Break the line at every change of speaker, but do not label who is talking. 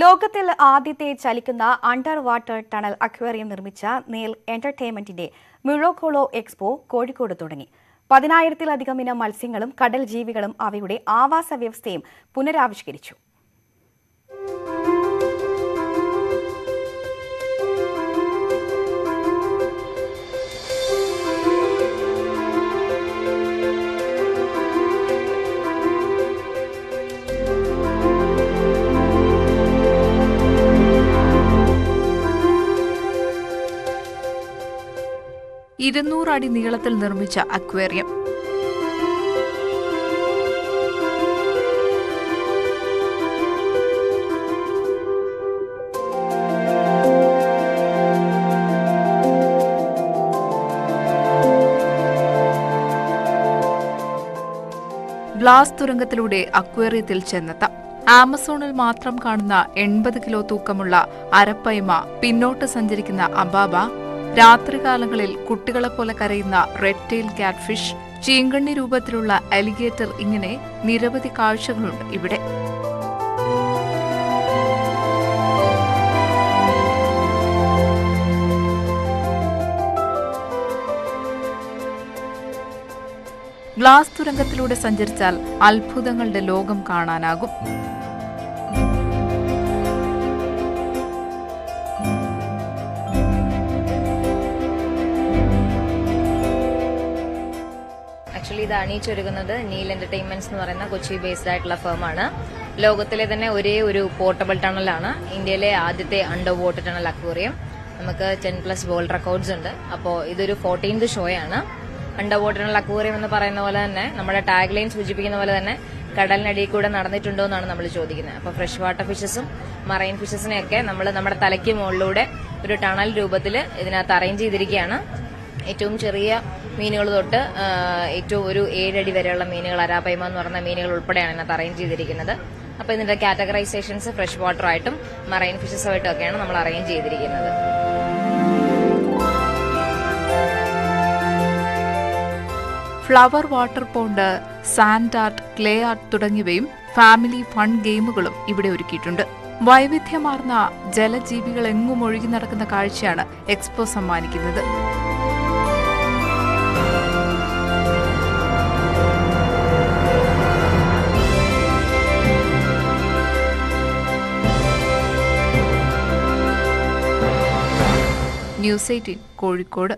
ലോകത്തിൽ ആദ്യത്തെ ചലിക്കുന്ന അണ്ടർ വാട്ടർ ടണൽ അക്വേറിയം നിർമ്മിച്ച നെയിൽ എന്റർടൈൻമെന്റിന്റെ മുഴോക്കോളോ എക്സ്പോ കോഴിക്കോട് തുടങ്ങി. 10,000-ലധികം ഇനം മത്സ്യങ്ങളും കടൽ ജീവികളും അവയുടെ ആവാസ വ്യവസ്ഥയും പുനരാവിഷ്കരിച്ചു.
അടി നീളത്തിൽ നിർമ്മിച്ച അക്വേറിയം. ഗ്ലാസ് തുരങ്കത്തിലൂടെ അക്വേറിയത്തിൽ ചെന്നെത്താം. ആമസോണിൽ മാത്രം കാണുന്ന 80 കിലോ തൂക്കമുള്ള അരപ്പൈമ, പിന്നോട്ട് സഞ്ചരിക്കുന്ന അബാബ, രാത്രികാലങ്ങളിൽ കുട്ടികളെപ്പോലെ കരയുന്ന റെഡ് ടെയിൽ കാറ്റ്ഫിഷ്, ചീങ്കണ്ണി രൂപത്തിലുള്ള അലിഗേറ്റർ, ഇങ്ങനെ നിരവധി കാഴ്ചകളുണ്ട് ഇവിടെ. ഗ്ലാസ് തുരങ്കത്തിലൂടെ സഞ്ചരിച്ചാൽ അത്ഭുതങ്ങളുടെ ലോകം കാണാനാകും.
ആക്ച്വലി ഇത് അണിയിച്ചൊരുക്കുന്നത് നീൽ എന്റർടൈൻമെന്റ്സ് എന്ന് പറയുന്ന കൊച്ചി ബേസ്ഡ് ആയിട്ടുള്ള ഫേമാണ്. ലോകത്തിലെ തന്നെ ഒരേ ഒരു പോർട്ടബിൾ ടണലാണ്. ഇന്ത്യയിലെ ആദ്യത്തെ അണ്ടർ വാട്ടർ ടണൽ അക്വേറിയം. നമുക്ക് 10+ വേൾഡ് റെക്കോർഡ്സ് ഉണ്ട്. അപ്പോൾ ഇതൊരു 14th ഷോയാണ്. അണ്ടർ വാട്ടർ ടണൽ അക്വേറിയം എന്ന് പറയുന്ന പോലെ തന്നെ നമ്മുടെ ടാഗ് ലൈൻ സൂചിപ്പിക്കുന്ന പോലെ തന്നെ കടലിനടിയിൽ കൂടെ നടന്നിട്ടുണ്ടോ എന്നാണ് നമ്മൾ ചോദിക്കുന്നത്. അപ്പോൾ ഫ്രഷ് വാട്ടർ ഫിഷസും മറൈൻ ഫിഷസിനെയൊക്കെ നമ്മൾ നമ്മുടെ തലയ്ക്ക് മുകളിലൂടെ ഒരു ടണൽ രൂപത്തിൽ ഇതിനകത്ത് അറേഞ്ച് ചെയ്തിരിക്കുകയാണ്. ഏറ്റവും ചെറിയ മീനുകൾ തൊട്ട് ഏറ്റവും ഒരു 7 അടി വരെയുള്ള മീനുകൾ, അരാപൈമ എന്ന് പറയുന്ന മീനുകൾ ഉൾപ്പെടെയാണ് ഇതിനകത്ത് അറേഞ്ച് ചെയ്തിരിക്കുന്നത്. അപ്പോൾ ഇതിന്റെ കാറ്റഗറൈസേഷൻസ് ഫ്രഷ് വാട്ടർ ആയിട്ടും മറൈൻ ഫിഷസുമായിട്ടും ഒക്കെയാണ് നമ്മൾ അറേഞ്ച് ചെയ്തിരിക്കുന്നത്.
Flower water pond, sand art, clay art തുടങ്ങിയവയും ഫാമിലി ഫൺ ഗെയിമുകളും ഇവിടെ ഒരുക്കിയിട്ടുണ്ട്. വൈവിധ്യമാർന്ന ജലജീവികൾ എങ്ങും ഒഴുകി നടക്കുന്ന കാഴ്ചയാണ് എക്സ്പോ സമ്മാനിക്കുന്നത്. ന്യൂസ് 18 കോഴിക്കോട്.